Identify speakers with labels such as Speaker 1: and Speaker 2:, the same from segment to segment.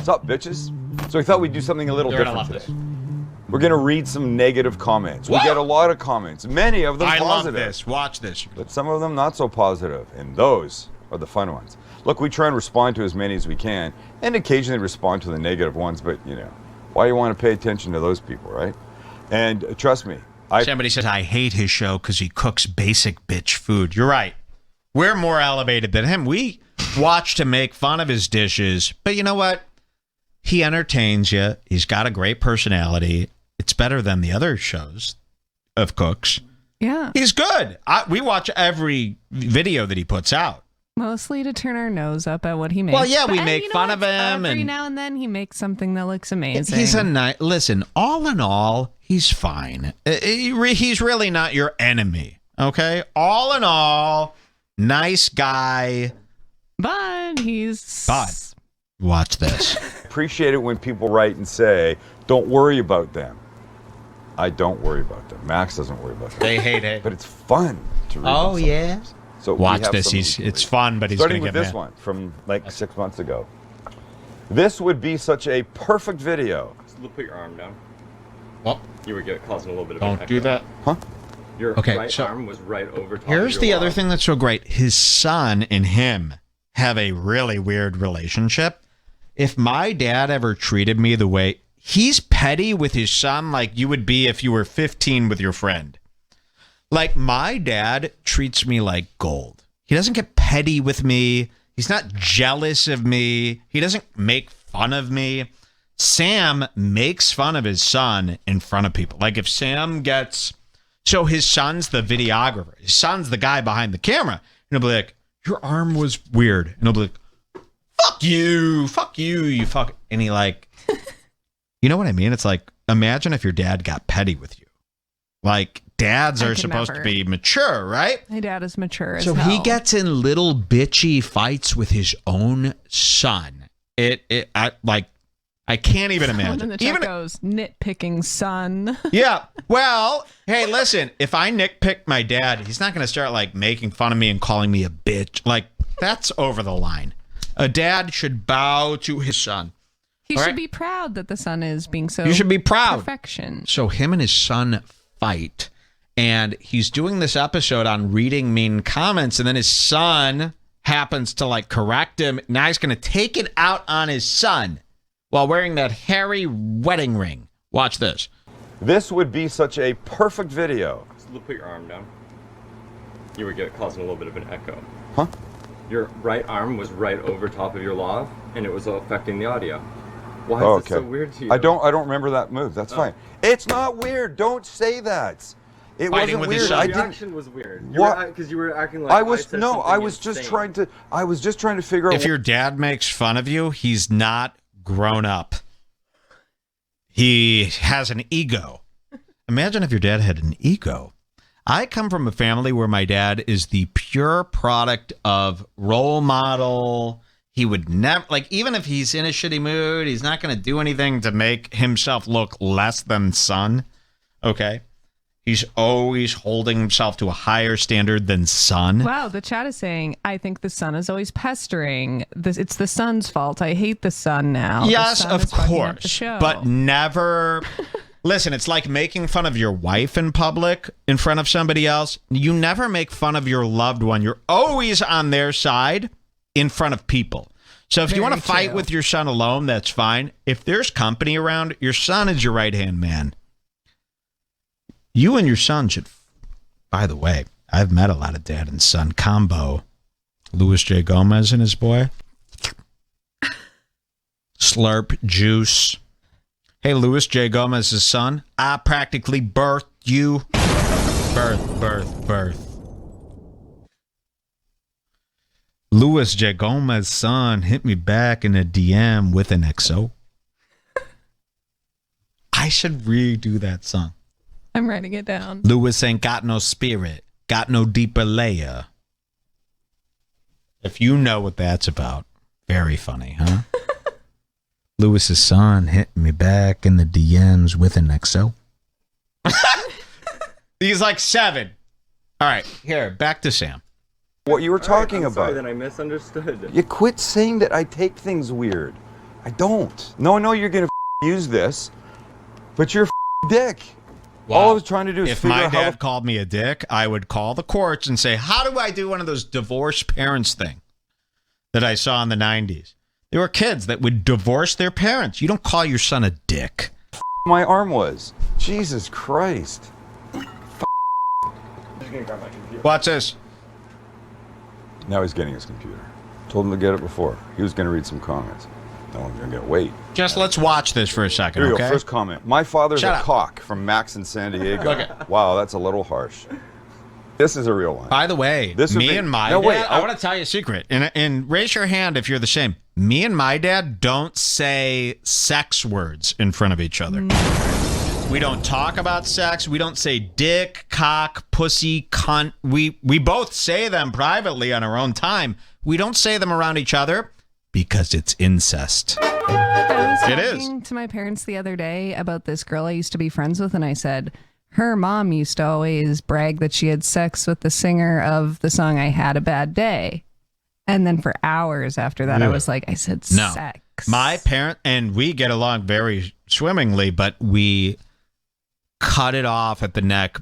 Speaker 1: What's up, bitches? So we thought we'd do something a little different today. We're going to read some negative comments. We get a lot of comments, many of them positive.
Speaker 2: I love this. Watch this.
Speaker 1: But some of them not so positive, and those are the fun ones. Look, we try and respond to as many as we can, and occasionally respond to the negative ones, but, you know, why you want to pay attention to those people, right? And trust me,
Speaker 2: somebody says, I hate his show because he cooks basic bitch food. You're right. We're more elevated than him. We watch to make fun of his dishes, but you know what? He entertains you. He's got a great personality. It's better than the other shows of cooks.
Speaker 3: Yeah.
Speaker 2: He's good. We watch every video that he puts out.
Speaker 3: Mostly to turn our nose up at what he makes.
Speaker 2: Well, yeah,
Speaker 3: but,
Speaker 2: we make fun of him.
Speaker 3: Every now and then he makes something that looks amazing.
Speaker 2: He's a nice... Listen, all in all, he's fine. He's really not your enemy, okay? All in all, nice guy.
Speaker 3: But he's...
Speaker 2: But, watch this.
Speaker 1: Appreciate it when people write and say, don't worry about them. I don't worry about them. Max doesn't worry about them.
Speaker 2: They hate it.
Speaker 1: But it's fun to read.
Speaker 2: Oh, yeah?
Speaker 1: So
Speaker 2: watch this. It's fun, but he's going to get mad.
Speaker 1: Starting with this one from like 6 months ago. This would be such a perfect video.
Speaker 4: So put your arm down.
Speaker 2: Well,
Speaker 4: you were causing a little bit of an
Speaker 2: don't
Speaker 4: echo.
Speaker 2: do that.
Speaker 1: Huh?
Speaker 4: Your right arm was right over top
Speaker 2: Here's
Speaker 4: of
Speaker 2: the
Speaker 4: your
Speaker 2: other
Speaker 4: log.
Speaker 2: thing that's so great. His son and him have a really weird relationship. If my dad ever treated me the way... He's petty with his son like you would be if you were 15 with your friend. Like, my dad treats me like gold. He doesn't get petty with me. He's not jealous of me. He doesn't make fun of me. Sam makes fun of his son in front of people. Like, if Sam gets... So his son's the videographer. His son's the guy behind the camera. And he'll be like, your arm was weird. And he'll be like, fuck you, you fuck. And he like... You know what I mean? It's like, imagine if your dad got petty with you. Like, dads are supposed to be mature, right?
Speaker 3: My dad is mature as
Speaker 2: So
Speaker 3: hell.
Speaker 2: he gets in little bitchy fights with his own son. I can't even imagine.
Speaker 3: And the chat goes, nitpicking son.
Speaker 2: Yeah. Well, hey, listen, if I nitpick my dad, he's not going to start like making fun of me and calling me a bitch. Like, that's over the line. A dad should bow to his son.
Speaker 3: He should be proud that the son is being so...
Speaker 2: You should be proud.
Speaker 3: Perfection.
Speaker 2: So him and his son fight, and he's doing this episode on reading mean comments, and then his son happens to like correct him. Now he's going to take it out on his son while wearing that hairy wedding ring. Watch this.
Speaker 1: This would be such a perfect video.
Speaker 4: So put your arm down. You were causing a little bit of an echo.
Speaker 1: Huh?
Speaker 4: Your right arm was right over top of your log, and it was affecting the audio. Why is it so weird to you?
Speaker 1: I don't remember that move. That's fine. It's not weird. Don't say that. It
Speaker 2: Fighting
Speaker 1: wasn't
Speaker 2: with
Speaker 1: weird.
Speaker 2: his son.
Speaker 4: Your reaction was weird.
Speaker 1: What?
Speaker 4: Because you were acting like
Speaker 1: I was
Speaker 4: said
Speaker 1: no.
Speaker 4: something
Speaker 1: I was just
Speaker 4: insane.
Speaker 1: trying to figure out.
Speaker 2: If your dad makes fun of you, he's not grown up. He has an ego. Imagine if your dad had an ego. I come from a family where my dad is the pure product of role model. He would never, like, even if he's in a shitty mood, he's not going to do anything to make himself look less than son. Okay? He's always holding himself to a higher standard than son.
Speaker 3: Wow, the chat is saying, I think the son is always pestering. It's the son's fault. I hate the son now.
Speaker 2: Yes, of course.
Speaker 3: Show.
Speaker 2: But never... Listen, it's like making fun of your wife in public in front of somebody else. You never make fun of your loved one. You're always on their side in front of people. So if you want to fight with your son alone, that's fine. If there's company around, your son is your right-hand man. You and your son should... By the way, I've met a lot of dad and son combo. Louis J. Gomez and his boy. Slurp juice. Hey, Louis J. Gomez's son, I practically birthed you. Birth. Louis J. Gomez's son hit me back in a DM with an XO. I should redo that song.
Speaker 3: I'm writing it down.
Speaker 2: Louis ain't got no spirit, got no deeper layer. If you know what that's about, very funny, huh? Lewis's son hit me back in the DMs with an XO. He's like 7. All right, here, back to Sam.
Speaker 1: What you were talking
Speaker 4: I'm
Speaker 1: about.
Speaker 4: sorry that I misunderstood.
Speaker 1: You quit saying that I take things weird. I don't. No, you're gonna use this, but you're a dick.
Speaker 2: Wow.
Speaker 1: All I was trying to do is
Speaker 2: if
Speaker 1: figure
Speaker 2: my
Speaker 1: out
Speaker 2: dad called me a dick, I would call the courts and say, how do I do one of those divorced parents thing that I saw in the 90s? There were kids that would divorce their parents. You don't call your son a dick.
Speaker 1: my arm was. Jesus Christ.
Speaker 2: Watch this.
Speaker 1: Now he's getting his computer. Told him to get it before. He was going to read some comments. No one's going to get wait.
Speaker 2: Just let's watch this for a second,
Speaker 1: Here you
Speaker 2: okay?
Speaker 1: go. First comment. My father's
Speaker 2: Shut
Speaker 1: a
Speaker 2: up.
Speaker 1: cock from Max in San Diego.
Speaker 2: Okay.
Speaker 1: Wow, that's a little harsh. This is a real one.
Speaker 2: By the way,
Speaker 1: This would
Speaker 2: me
Speaker 1: be-
Speaker 2: and my
Speaker 1: No,
Speaker 2: dad,
Speaker 1: wait,
Speaker 2: I want to tell you a secret. And raise your hand if you're the same. Me and my dad don't say sex words in front of each other. We don't talk about sex. We don't say dick, cock, pussy, cunt. We both say them privately on our own time. We don't say them around each other because it's incest.
Speaker 3: I was
Speaker 2: It is.
Speaker 3: talking to my parents the other day about this girl I used to be friends with, and I said, her mom used to always brag that she had sex with the singer of the song I Had a Bad Day. And then for hours after that, I was like, I said
Speaker 2: No.
Speaker 3: sex.
Speaker 2: My parent, and we get along very swimmingly, but we cut it off at the neck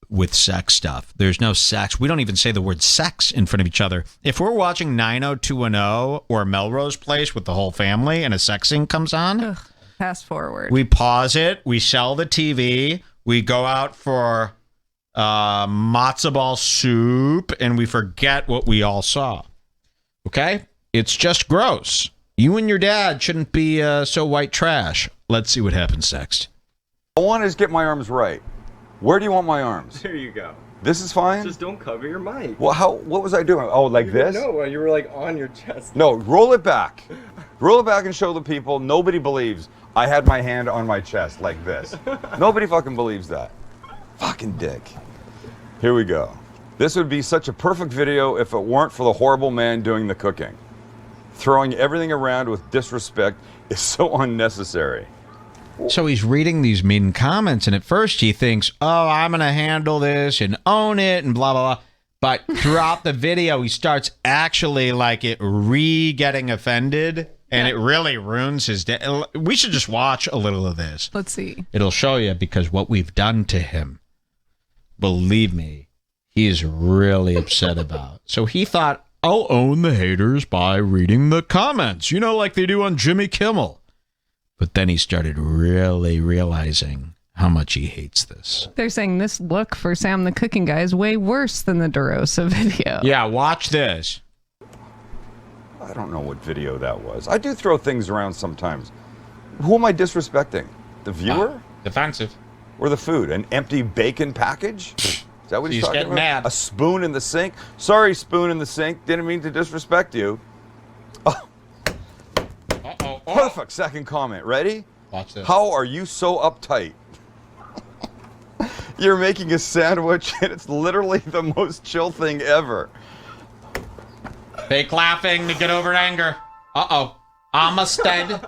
Speaker 2: with sex stuff. There's no sex. We don't even say the word sex in front of each other. If we're watching 90210 or Melrose Place with the whole family and a sex scene comes on,
Speaker 3: Ugh, fast forward.
Speaker 2: we pause it, we sell the TV, we go out for matzo ball soup, and we forget what we all saw. Okay? It's just gross. You and your dad shouldn't be so white trash. Let's see what happens next.
Speaker 1: I want to just get my arms right. Where do you want my arms?
Speaker 4: There you go.
Speaker 1: This is fine?
Speaker 4: Just don't cover your mic.
Speaker 1: Well, what was I doing? Oh, like this?
Speaker 4: No, you were like on your chest.
Speaker 1: No, roll it back. Roll it back and show the people. Nobody believes I had my hand on my chest like this. Nobody fucking believes that. Fucking dick. Here we go. This would be such a perfect video if it weren't for the horrible man doing the cooking. Throwing everything around with disrespect is so unnecessary.
Speaker 2: So he's reading these mean comments, and at first he thinks, oh, I'm going to handle this and own it and blah, blah, blah. But throughout the video, he starts actually like it getting offended, and it really ruins his day. We should just watch a little of this.
Speaker 3: Let's see.
Speaker 2: It'll show you, because what we've done to him, believe me, he is really upset about. So he thought, I'll own the haters by reading the comments, like they do on Jimmy Kimmel. But then he started really realizing how much he hates this.
Speaker 3: They're saying this look for Sam the Cooking Guy is way worse than the DeRosa video.
Speaker 2: Yeah, watch this.
Speaker 1: I don't know what video that was. I do throw things around sometimes. Who am I disrespecting? The viewer?
Speaker 2: Defensive.
Speaker 1: Or the food? An empty bacon package? Is that what he's talking
Speaker 2: getting
Speaker 1: about?
Speaker 2: mad.
Speaker 1: A spoon in the sink? Sorry, spoon in the sink. Didn't mean to disrespect you. Oh,
Speaker 2: Uh-oh.
Speaker 1: perfect second comment. Ready?
Speaker 2: Watch this.
Speaker 1: How are you so uptight? You're making a sandwich and it's literally the most chill thing ever.
Speaker 2: Fake laughing to get over anger. Uh-oh. I'm a stud.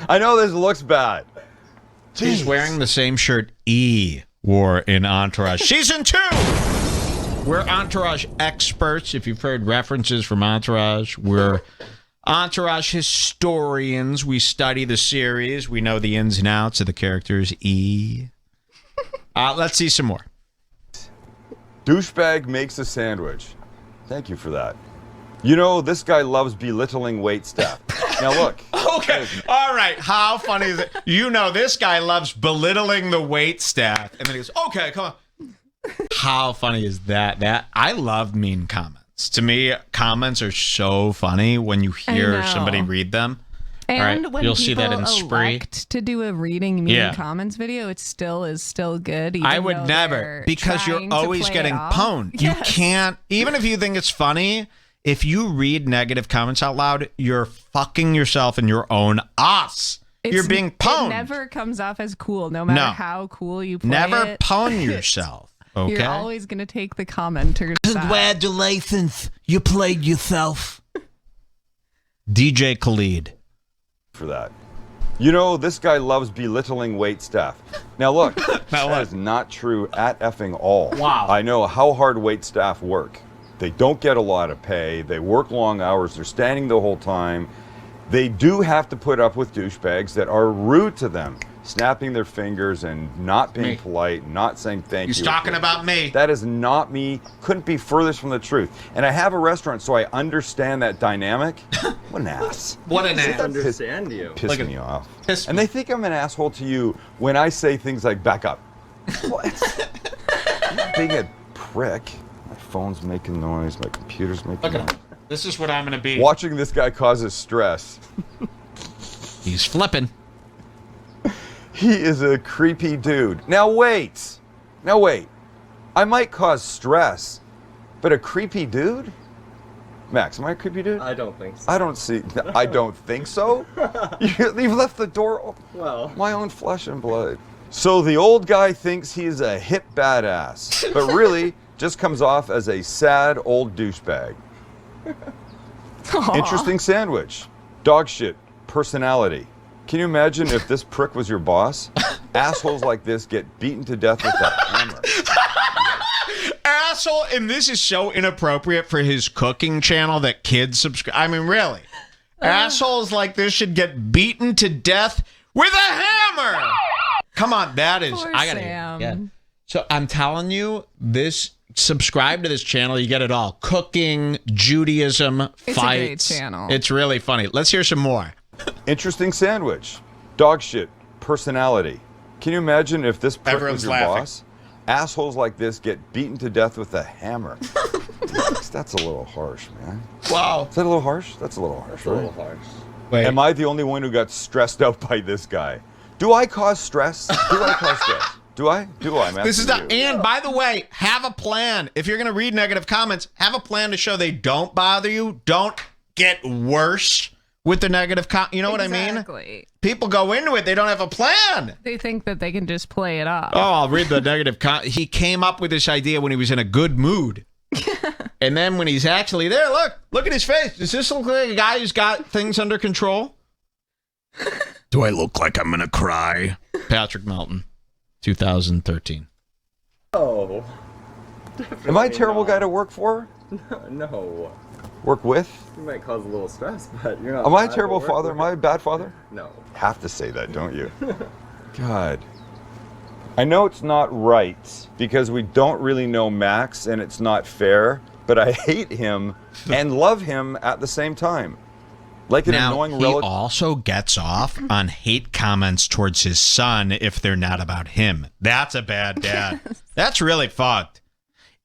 Speaker 1: I know this looks bad.
Speaker 2: She's
Speaker 1: Jeez.
Speaker 2: wearing the same shirt E wore in Entourage Season 2. We're Entourage experts. If you've heard references from Entourage, we're Entourage historians. We study the series. We know the ins and outs of the characters E. Let's see some more.
Speaker 1: Douchebag makes a sandwich. Thank you for that. This guy loves belittling wait staff. Now look.
Speaker 2: Okay. All right. How funny is it? This guy loves belittling the wait staff. And then he goes, okay, come on. How funny is that? I love mean comments. To me, comments are so funny when you hear
Speaker 3: know.
Speaker 2: somebody read them.
Speaker 3: And
Speaker 2: right,
Speaker 3: when
Speaker 2: you'll
Speaker 3: people
Speaker 2: see that in Spree.
Speaker 3: elect to do a reading mean
Speaker 2: Yeah.
Speaker 3: comments video, it still is still good.
Speaker 2: I
Speaker 3: even
Speaker 2: would
Speaker 3: though
Speaker 2: never,
Speaker 3: they're
Speaker 2: because you're
Speaker 3: trying to
Speaker 2: always
Speaker 3: play
Speaker 2: getting
Speaker 3: it off.
Speaker 2: pwned.
Speaker 3: Yes.
Speaker 2: You can't, even if you think it's funny, if you read negative comments out loud, you're fucking yourself in your own ass. You're being pwned.
Speaker 3: It never comes off as cool, no matter
Speaker 2: No.
Speaker 3: how cool you play
Speaker 2: Never
Speaker 3: it.
Speaker 2: pwn yourself. Okay.
Speaker 3: You're always going to take the commenter's side.
Speaker 2: Congratulations, you played yourself. DJ Khalid.
Speaker 1: For that. This guy loves belittling wait staff. Now look, that is not true at effing all.
Speaker 2: Wow.
Speaker 1: I know how hard wait staff work. They don't get a lot of pay. They work long hours. They're standing the whole time. They do have to put up with douchebags that are rude to them, snapping their fingers and not being polite, not saying thank you.
Speaker 2: He's talking about me.
Speaker 1: That is not me. Couldn't be furthest from the truth. And I have a restaurant, so I understand that dynamic. What an ass.
Speaker 2: What an ass.
Speaker 4: I understand you.
Speaker 1: Piss me off.
Speaker 2: Piss
Speaker 1: And they think I'm an asshole to you when I say things like, back up. What? I'm not being a prick. My phone's making noise. My computer's making noise.
Speaker 2: This is what I'm going to be.
Speaker 1: Watching this guy causes stress.
Speaker 2: He's flipping.
Speaker 1: He is a creepy dude. Now wait. I might cause stress, but a creepy dude? Max, am I a creepy dude?
Speaker 4: I don't think so.
Speaker 1: I don't think so? You've left the door open.
Speaker 4: Well.
Speaker 1: My own flesh and blood. So the old guy thinks he's a hip badass, but really just comes off as a sad old douchebag. Interesting sandwich. Dog shit. Personality. Can you imagine if this prick was your boss? Assholes like this get beaten to death with that hammer.
Speaker 2: Asshole, and this is so inappropriate for his cooking channel that kids subscribe. I mean, really. Assholes like this should get beaten to death with a hammer. Come on, that is.
Speaker 3: Poor
Speaker 2: I gotta.
Speaker 3: Sam.
Speaker 2: Yeah. So I'm telling you, subscribe to this channel. You get it all: cooking, Judaism,
Speaker 3: It's
Speaker 2: fights.
Speaker 3: a great channel.
Speaker 2: It's really funny. Let's hear some more.
Speaker 1: Interesting sandwich. Dog shit. Personality. Can you imagine if this prick
Speaker 2: Everyone's
Speaker 1: was your
Speaker 2: laughing.
Speaker 1: boss? Assholes like this get beaten to death with a hammer. That's a little harsh, man.
Speaker 2: Wow.
Speaker 1: Is that a little harsh? That's a little harsh,
Speaker 4: It's a little harsh.
Speaker 2: Wait.
Speaker 1: Am I the only one who got stressed out by this guy? Do I cause stress? Do I? I'm
Speaker 2: This is
Speaker 1: asking
Speaker 2: not.
Speaker 1: you.
Speaker 2: And by the way, have a plan. If you're gonna read negative comments, have a plan to show they don't bother you. Don't get worse with the negative comment. You know what I mean?
Speaker 3: Exactly.
Speaker 2: People go into it, they don't have a plan.
Speaker 3: They think that they can just play it off.
Speaker 2: Oh, I'll read the negative comment. He came up with this idea when he was in a good mood. And then when he's actually there, look at his face. Does this look like a guy who's got things under control? Do I look like I'm gonna cry? Patrick Melton, 2013.
Speaker 4: Oh.
Speaker 1: Am I a terrible guy to work for?
Speaker 4: No.
Speaker 1: Work with?
Speaker 4: You might cause a little stress, but you're not.
Speaker 1: Am I a
Speaker 4: bad
Speaker 1: terrible
Speaker 4: to work
Speaker 1: father?
Speaker 4: with.
Speaker 1: Am I a bad father?
Speaker 4: No.
Speaker 1: Have to say that, don't you? God. I know it's not right because we don't really know Max and it's not fair, but I hate him and love him at the same time. Like an
Speaker 2: Now,
Speaker 1: annoying
Speaker 2: he
Speaker 1: relative.
Speaker 2: also gets off on hate comments towards his son if they're not about him. That's a bad dad. That's really fucked.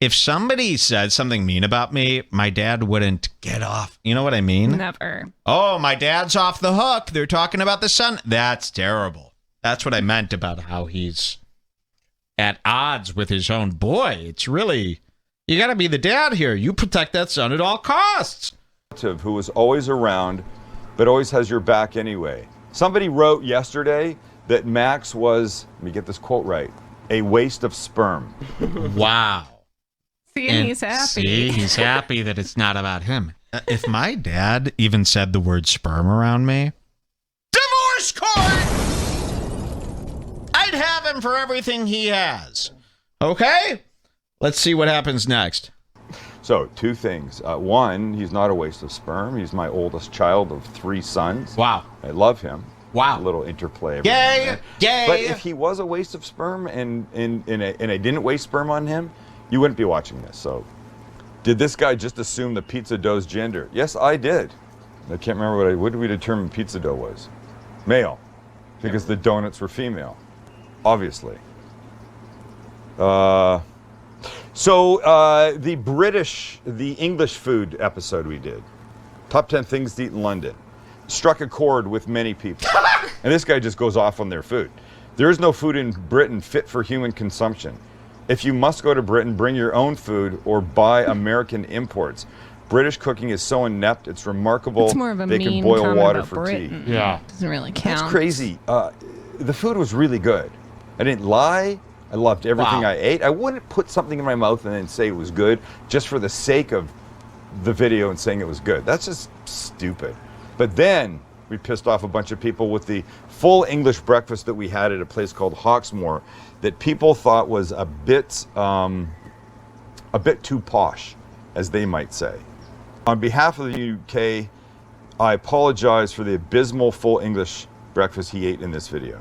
Speaker 2: If somebody said something mean about me, my dad wouldn't get off. You know what I mean?
Speaker 3: Never.
Speaker 2: Oh, my dad's off the hook. They're talking about the son. That's terrible. That's what I meant about how he's at odds with his own boy. It's really, you got to be the dad here. You protect that son at all costs.
Speaker 1: Who was always around, but always has your back anyway. Somebody wrote yesterday that Max was, let me get this quote right, a waste of sperm.
Speaker 2: Wow.
Speaker 3: See, and he's happy.
Speaker 2: See, he's happy that it's not about him. If my dad even said the word sperm around me, divorce court! I'd have him for everything he has. Okay? Let's see what happens next.
Speaker 1: So, two things. One, he's not a waste of sperm. He's my oldest child of 3 sons.
Speaker 2: Wow.
Speaker 1: I love him.
Speaker 2: Wow.
Speaker 1: A little interplay. every now
Speaker 2: Yay!
Speaker 1: and then.
Speaker 2: Yay!
Speaker 1: But if he was a waste of sperm and I didn't waste sperm on him, you wouldn't be watching this. So, did this guy just assume the pizza dough's gender? Yes, I did. I can't remember what did we determine pizza dough was? Male, because the donuts were female, obviously. The English food episode we did, top 10 things to eat in London, struck a chord with many people. And this guy just goes off on their food. There is no food in Britain fit for human consumption. If you must go to Britain, bring your own food or buy American imports. British cooking is so inept, it's remarkable.
Speaker 3: It's more of a
Speaker 1: they can
Speaker 3: mean
Speaker 1: boil
Speaker 3: comment
Speaker 1: water
Speaker 3: about
Speaker 1: for
Speaker 3: Britain.
Speaker 1: tea.
Speaker 2: Yeah.
Speaker 3: Doesn't really count.
Speaker 1: That's crazy. The food was really good. I didn't lie. I loved everything
Speaker 2: Wow.
Speaker 1: I ate. I wouldn't put something in my mouth and then say it was good just for the sake of the video and saying it was good. That's just stupid. But then we pissed off a bunch of people with the full English breakfast that we had at a place called Hawksmoor that people thought was a bit too posh, as they might say. On behalf of the UK, I apologize for the abysmal full English breakfast he ate in this video.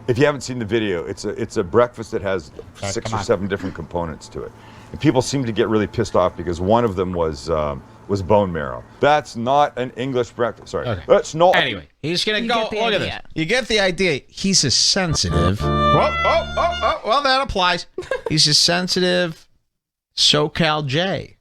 Speaker 1: If you haven't seen the video, it's a breakfast that has 6 or 7 different components to it. And people seem to get really pissed off because one of them was bone marrow. That's not an English breakfast. Sorry.
Speaker 2: Okay.
Speaker 1: That's not.
Speaker 2: Anyway, he's going to go.
Speaker 3: get the
Speaker 2: Look at
Speaker 3: idea.
Speaker 2: this. You get the idea. He's a sensitive. Well, that applies. He's a sensitive SoCal J.